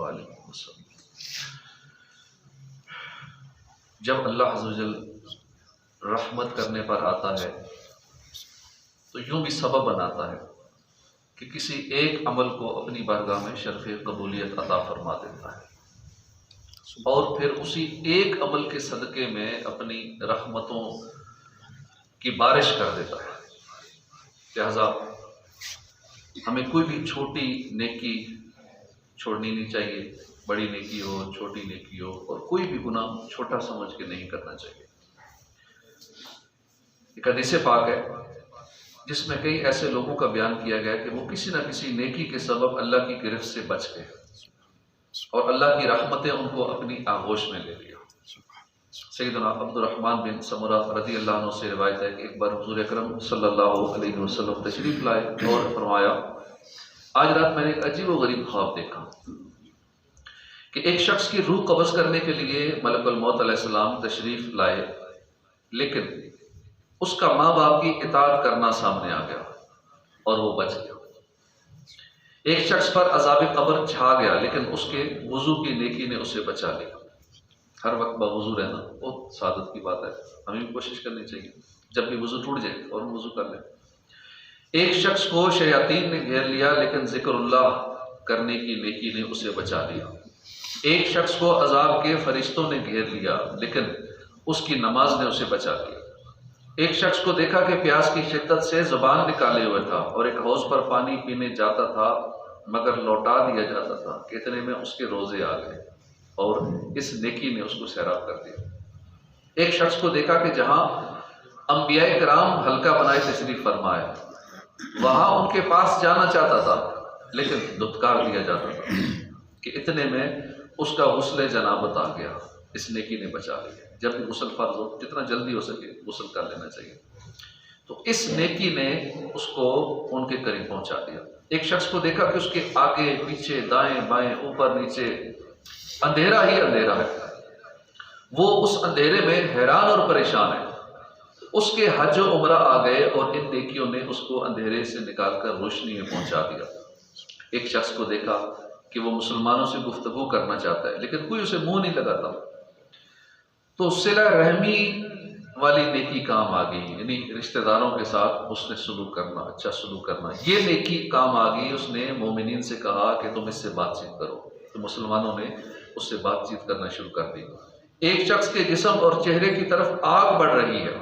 وآلہ وسلم۔ جب اللہ عز و جل رحمت کرنے پر آتا ہے تو یوں بھی سبب بناتا ہے کہ کسی ایک عمل کو اپنی بارگاہ میں شرف قبولیت عطا فرما دیتا ہے، اور پھر اسی ایک عمل کے صدقے میں اپنی رحمتوں کی بارش کر دیتا ہے۔ لہذا ہمیں کوئی بھی چھوٹی نیکی چھوڑنی نہیں چاہیے، بڑی نیکی ہو چھوٹی نیکی ہو، اور کوئی بھی گناہ چھوٹا سمجھ کے نہیں کرنا چاہیے۔ ایک حدیث پاک ہے جس میں کئی ایسے لوگوں کا بیان کیا گیا کہ وہ کسی نہ کسی نیکی کے سبب اللہ کی گرفت سے بچ گئے اور اللہ کی رحمتیں ان کو اپنی آغوش میں لے لیا۔ سیدنا عبد الرحمن بن سمرہ رضی اللہ عنہ سے روایت ہے کہ ایک بار حضور اکرم صلی اللہ علیہ وسلم تشریف لائے اور فرمایا، آج رات میں نے ایک عجیب و غریب خواب دیکھا کہ ایک شخص کی روح قبض کرنے کے لیے ملک الموت علیہ السلام تشریف لائے، لیکن اس کا ماں باپ کی اطاعت کرنا سامنے آ گیا اور وہ بچ گیا۔ ایک شخص پر عذاب قبر چھا گیا، لیکن اس کے وضو کی نیکی نے اسے بچا لیا۔ ہر وقت باوضو رہنا بہت سعادت کی بات ہے، ہمیں بھی کوشش کرنی چاہیے جب بھی وضو ٹوٹ جائے اور وضو کر لیں۔ ایک شخص کو شیاطین نے گھیر لیا، لیکن ذکر اللہ کرنے کی نیکی نے اسے بچا لیا۔ ایک شخص کو عذاب کے فرشتوں نے گھیر لیا، لیکن اس کی نماز نے اسے بچا لیا۔ ایک شخص کو دیکھا کہ پیاس کی شدت سے زبان نکالے ہوئے تھا اور ایک حوض پر پانی پینے جاتا تھا مگر لوٹا دیا جاتا تھا کہ اتنے میں اس کے روزے آ گئے اور اس نیکی نے اس کو سیراب کر دیا۔ ایک شخص کو دیکھا کہ جہاں انبیاء کرام حلقہ بنائے تشریف فرمائے، وہاں ان کے پاس جانا چاہتا تھا لیکن دھتکار دیا جاتا تھا کہ اتنے میں اس کا غسل جنابت آ گیا، اس نیکی نے بچا لیا۔ جب بھی غسل فرض ہو جتنا جلدی ہو سکے غسل کر لینا چاہیے، تو اس نیکی نے اس کو ان کے قریب پہنچا دیا۔ ایک شخص کو دیکھا کہ اس کے آگے پیچھے دائیں بائیں اوپر نیچے اندھیرا ہی اندھیرا ہے، وہ اس اندھیرے میں حیران اور پریشان ہے۔ اس کے حج و عمرہ آ گئے اور ان نیکیوں نے اس کو اندھیرے سے نکال کر روشنی میں پہنچا دیا۔ ایک شخص کو دیکھا کہ وہ مسلمانوں سے گفتگو کرنا چاہتا ہے لیکن کوئی اسے منہ نہیں لگاتا، تو صلہ رحمی والی نیکی کام آ گئی، یعنی رشتہ داروں کے ساتھ اس نے سلوک کرنا، اچھا سلوک کرنا، یہ نیکی کام آ گئی۔ اس نے مومنین سے کہا کہ تم اس سے بات چیت کرو، تو مسلمانوں نے اس سے بات چیت کرنا شروع کر دی۔ ایک شخص کے جسم اور چہرے کی طرف آگ بڑھ رہی ہے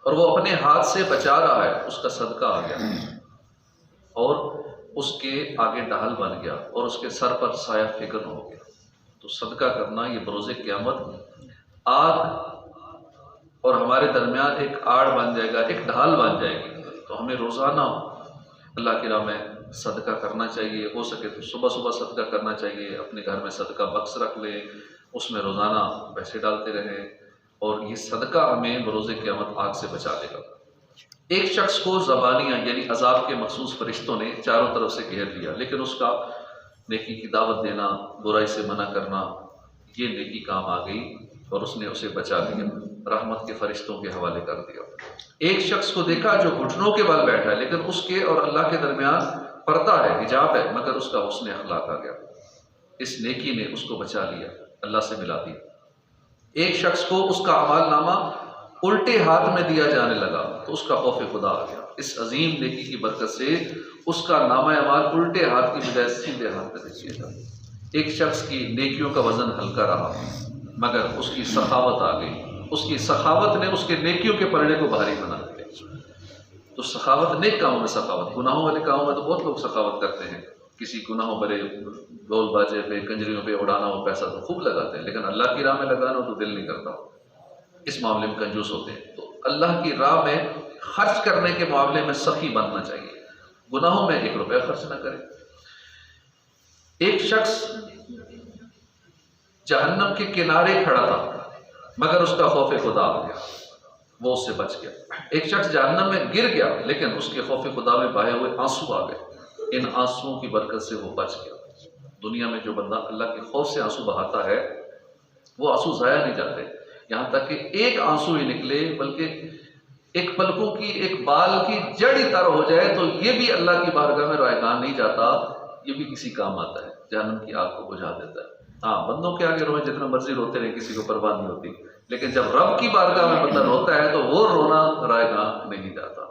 اور وہ اپنے ہاتھ سے بچا رہا ہے، اس کا صدقہ آ گیا اور اس کے آگے ڈھال بن گیا اور اس کے سر پر سایہ فکن ہو گیا۔ تو صدقہ کرنا یہ بروز قیامت آگ اور ہمارے درمیان ایک آڑ بن جائے گا، ایک ڈھال بن جائے گی۔ تو ہمیں روزانہ اللہ کی راہ میں صدقہ کرنا چاہیے، ہو سکے تو صبح صبح صدقہ کرنا چاہیے، اپنے گھر میں صدقہ بکس رکھ لیں، اس میں روزانہ پیسے ڈالتے رہیں، اور یہ صدقہ ہمیں بروز قیامت آگ سے بچا لے گا۔ ایک شخص کو زبانیاں یعنی عذاب کے مخصوص فرشتوں نے چاروں طرف سے گھیر لیا، لیکن اس کا نیکی کی دعوت دینا، برائی سے منع کرنا، یہ نیکی کام آ گئی اور اس نے اسے بچا لیا، رحمت کے فرشتوں کے حوالے کر دیا۔ ایک شخص کو دیکھا جو گھٹنوں کے بل بیٹھا ہے، لیکن اس کے اور اللہ کے درمیان پردہ ہے، حجاب ہے، مگر اس کا حسن اخلاق آ گیا، اس نیکی نے اس کو بچا لیا، اللہ سے ملا دیا۔ ایک شخص کو اس کا اعمال نامہ الٹے ہاتھ میں دیا جانے لگا تو اس کا خوف خدا آ گیا، اس عظیم نیکی کی برکت سے اس کا نامہ اعمال الٹے ہاتھ کی بجائے سیدھے ہاتھ میں دیا گیا۔ ایک شخص کی نیکیوں کا وزن ہلکا رہا مگر اس کی سخاوت آ گئی، اس کی سخاوت نے اس کے نیکیوں کے پلڑے کو بھاری بنا دیا۔ تو سخاوت نیک کاموں میں سخاوت، گناہوں والے کاموں میں تو بہت لوگ سخاوت کرتے ہیں، کسی گناہوں بڑے ڈول باجے پہ کنجریوں پہ اڑانا ہو پیسہ تو خوب لگاتے ہیں، لیکن اللہ کی راہ میں لگانا ہو تو دل نہیں کرتا، اس معاملے میں کنجوس ہوتے ہیں۔ تو اللہ کی راہ میں خرچ کرنے کے معاملے میں سخی بننا چاہیے، گناہوں میں 1 روپیہ خرچ نہ کرے۔ ایک شخص جہنم کے کنارے کھڑا تھا مگر اس کا خوف خدا آ گیا، وہ اس سے بچ گیا۔ ایک شخص جہنم میں گر گیا لیکن اس کے خوف خدا میں بہے ہوئے آنسو آ گئے، ان آنسوؤں کی برکت سے وہ بچ گیا۔ دنیا میں جو بندہ اللہ کے خوف سے آنسو بہاتا ہے وہ آنسو ضائع نہیں جاتے، یہاں تک کہ ایک آنسو ہی نکلے بلکہ ایک پلکوں کی ایک بال کی جڑ ہی تر ہو جائے تو یہ بھی اللہ کی بارگاہ میں رائگان نہیں جاتا، یہ بھی کسی کام آتا ہے۔ جہنم کی آگ کو بجھا دیتا ہے۔ ہاں بندوں کے آگے روئے جتنا مرضی روتے رہے، کسی کو پرواہ نہیں ہوتی، لیکن جب رب کی بارگاہ میں بندہ روتا ہے تو وہ رونا رائگاں نہیں جاتا۔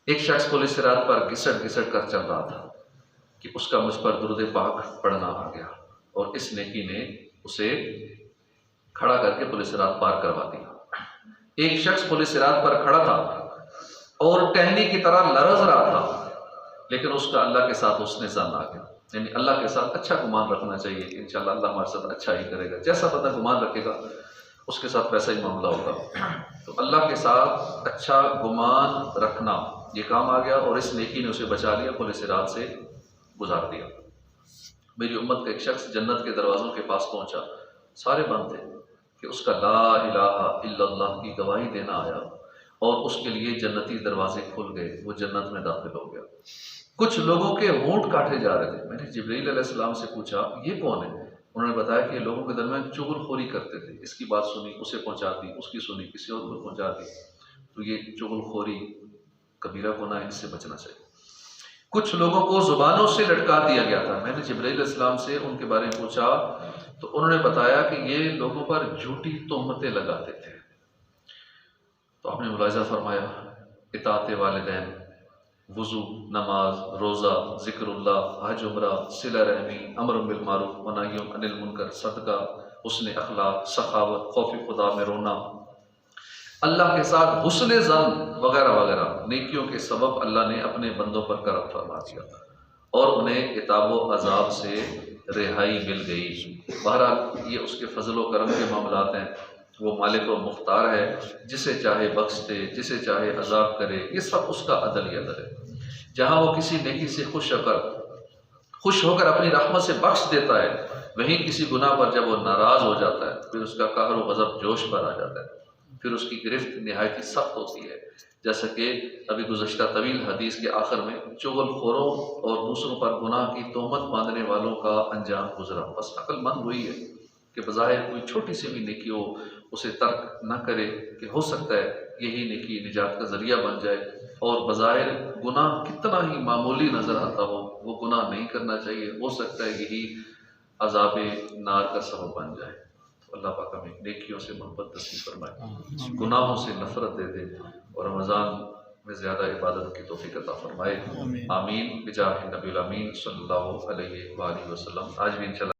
ایک شخص پولیس رات پر گھسٹ گھسٹ کر چل رہا تھا کہ اس کا مجھ پر درود پاک پڑھنا آ گیا، اور اس نیکی نے اسے کھڑا کر کے پولیس رات پار کروا دیا۔ ایک شخص پولیس رات پر کھڑا تھا اور ٹہنی کی طرح لرز رہا تھا، لیکن اس کا اللہ کے ساتھ حسن ظن آ گیا، یعنی اللہ کے ساتھ اچھا گمان رکھنا چاہیے کہ انشاءاللہ اللہ ہمارے ساتھ اچھا ہی کرے گا، جیسا بندہ گمان رکھے گا اس کے ساتھ ویسا ہی معاملہ ہوگا۔ تو اللہ کے ساتھ اچھا گمان رکھنا یہ کام آ گیا، اور اس نیکی نے اسے بچا لیا، پولیس رات سے گزار دیا۔ میری امت کا ایک شخص جنت کے دروازوں کے پاس پہنچا، سارے بند تھے، کہ اس کا لا الہ الا اللہ کی گواہی دینا آیا، اور اس کے لیے جنتی دروازے کھل گئے، وہ جنت میں داخل ہو گیا۔ کچھ لوگوں کے ہونٹ کاٹے جا رہے تھے، میں نے جبرائیل علیہ السلام سے پوچھا یہ کون ہے؟ انہوں نے بتایا کہ یہ لوگوں کے درمیان چغل خوری کرتے تھے، اس کی بات سنی اسے پہنچا دی، اس کی سنی کسی اور کو پہنچا دی، تو یہ چغل خوری کبیرہ گناہ ہے، اس سے بچنا چاہیے۔ کچھ لوگوں کو زبانوں سے لٹکا دیا گیا تھا، میں نے جبرائیل علیہ السلام سے ان کے بارے میں پوچھا تو انہوں نے بتایا کہ یہ لوگوں پر جھوٹی تہمتیں لگاتے تھے۔ تو آپ نے ملاحظہ فرمایا اطاعت والدین، وضو، نماز، روزہ، ذکر اللہ، حج عمرہ، صلہ رحمی، امر بالمعروف و نہی عن المنکر، صدقہ، حسن اخلاق، سخاوت، خوف خدا میں رونا، اللہ کے ساتھ حسن ظن وغیرہ وغیرہ نیکیوں کے سبب اللہ نے اپنے بندوں پر کرم فرما دیا اور انہیں عتاب و عذاب سے رہائی مل گئی۔ بہرحال یہ اس کے فضل و کرم کے معاملات ہیں، وہ مالک و مختار ہے، جسے چاہے بخش دے، جسے چاہے عذاب کرے، یہ سب اس کا عدل ہی عدل ہے۔ جہاں وہ کسی نیکی سے خوش ہو کر اپنی رحمت سے بخش دیتا ہے، وہیں کسی گناہ پر جب وہ ناراض ہو جاتا ہے پھر اس کا قہر و غضب جوش پر آ جاتا ہے، پھر اس کی گرفت نہایت ہی سخت ہوتی ہے، جیسا کہ ابھی گزشتہ طویل حدیث کے آخر میں چغل خوروں اور دوسروں پر گناہ کی تہمت باندھنے والوں کا انجام گزرا۔ بس عقل مند وہی ہے کہ بظاہر کوئی چھوٹی سی بھی نیکی ہو اسے ترک نہ کرے، کہ ہو سکتا ہے یہی نیکی نجات کا ذریعہ بن جائے، اور بظاہر گناہ کتنا ہی معمولی نظر آتا ہو وہ گناہ نہیں کرنا چاہیے، ہو سکتا ہے یہی عذاب نار کا سبب بن جائے۔ تو اللہ پاک ہمیں نیکیوں سے محبت نصیب فرمائے، گناہوں سے نفرت دے دے، اور رمضان میں زیادہ عبادت کی توفیق عطا فرمائے۔ آمین بجاہ نبی الامین صلی اللہ علیہ وآلہ وسلم۔ آج بھی انشاءاللہ